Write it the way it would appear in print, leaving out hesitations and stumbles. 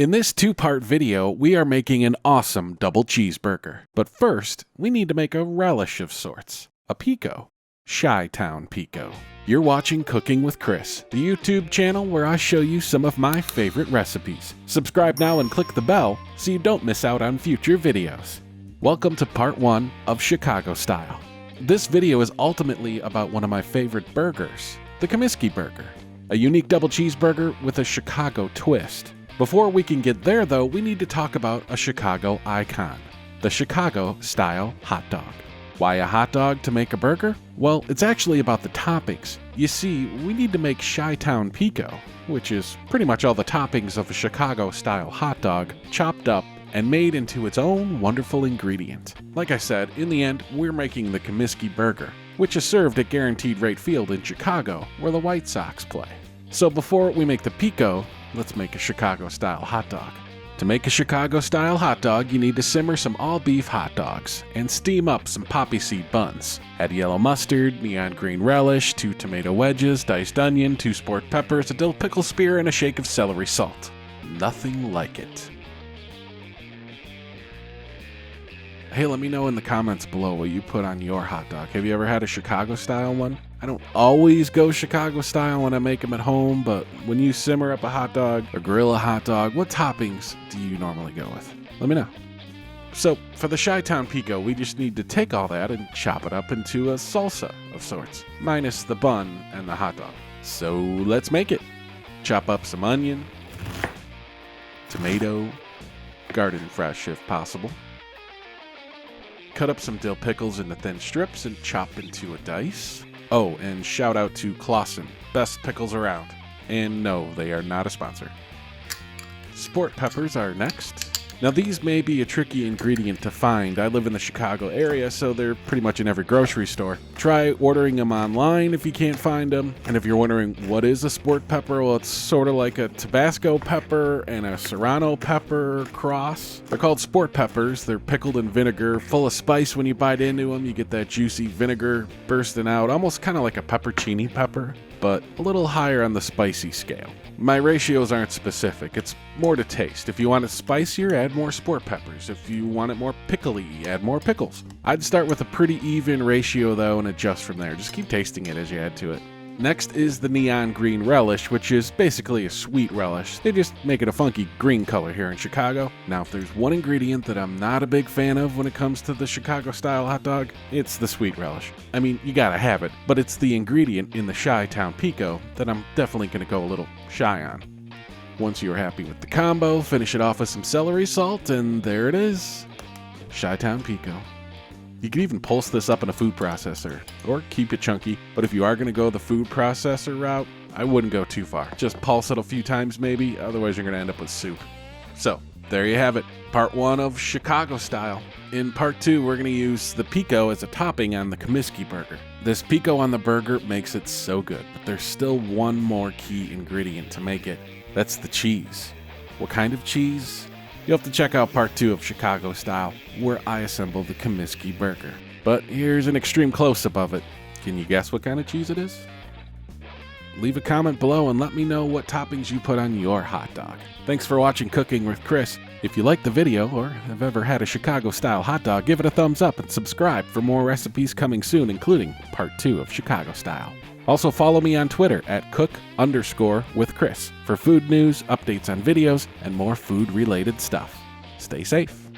In this two-part video, we are making an awesome double cheeseburger. But first, we need to make a relish of sorts. A pico. Chi-Town Pico. You're watching Cooking with Chris, the YouTube channel where I show you some of my favorite recipes. Subscribe now and click the bell so you don't miss out on future videos. Welcome to part 1 of Chicago Style. This video is ultimately about one of my favorite burgers, the Comiskey Burger, a unique double cheeseburger with a Chicago twist. Before we can get there though, we need to talk about a Chicago icon, the Chicago Style Hotdog. Why a hot dog to make a burger? Well, it's actually about the toppings. You see, we need to make Chi-Town Pico, which is pretty much all the toppings of a Chicago-style hot dog, chopped up and made into its own wonderful ingredient. Like I said, in the end, we're making the Comiskey Burger, which is served at Guaranteed Rate Field in Chicago, where the White Sox play. So before we make the pico, let's make a Chicago-style hot dog. To make a Chicago-style hot dog, you need to simmer some all-beef hot dogs and steam up some poppy seed buns. Add yellow mustard, neon green relish, 2 tomato wedges, diced onion, 2 sport peppers, a dill pickle spear, and a shake of celery salt. Nothing like it. Hey, let me know in the comments below what you put on your hot dog. Have you ever had a Chicago-style one? I don't always go Chicago-style when I make them at home, but when you simmer up a hot dog or grill a hot dog, what toppings do you normally go with? Let me know. So, for the Chi-Town Pico, we just need to take all that and chop it up into a salsa of sorts, minus the bun and the hot dog. So, let's make it. Chop up some onion, tomato, garden fresh if possible. Cut up some dill pickles into thin strips and chop into a dice. Oh, and shout out to Clausen, best pickles around. And no, they are not a sponsor. Sport peppers are next. Now these may be a tricky ingredient to find. I live in the Chicago area, so they're pretty much in every grocery store. Try ordering them online if you can't find them. And if you're wondering what is a sport pepper, well, it's sort of like a Tabasco pepper and a Serrano pepper cross. They're called sport peppers. They're pickled in vinegar, full of spice. When you bite into them, you get that juicy vinegar bursting out, almost kind of like a peppercini pepper, but a little higher on the spicy scale. My ratios aren't specific, it's more to taste. If you want it spicier, add more sport peppers. If you want it more pickly, add more pickles. I'd start with a pretty even ratio though and adjust from there. Just keep tasting it as you add to it. Next is the neon green relish, which is basically a sweet relish. They just make it a funky green color here in Chicago. Now, if there's one ingredient that I'm not a big fan of when it comes to the Chicago-style hot dog, it's the sweet relish. I mean, you gotta have it, but it's the ingredient in the Chi-Town Pico that I'm definitely gonna go a little shy on. Once you're happy with the combo, finish it off with some celery salt, and there it is. Chi-Town Pico. You can even pulse this up in a food processor, or keep it chunky, but if you are going to go the food processor route, I wouldn't go too far. Just pulse it a few times maybe, otherwise you're going to end up with soup. So, there you have it, part 1 of Chicago Style. In part 2, we're going to use the pico as a topping on the Comiskey Burger. This pico on the burger makes it so good, but there's still one more key ingredient to make it. That's the cheese. What kind of cheese? You'll have to check out part 2 of Chicago Style, where I assemble the Comiskey Burger. But here's an extreme close-up of it. Can you guess what kind of cheese it is? Leave a comment below and let me know what toppings you put on your hot dog. Thanks for watching Cooking with Chris. If you liked the video or have ever had a Chicago-style hot dog, give it a thumbs up and subscribe for more recipes coming soon, including part 2 of Chicago Style. Also follow me on Twitter at cook_with Chris for food news, updates on videos, and more food-related stuff. Stay safe.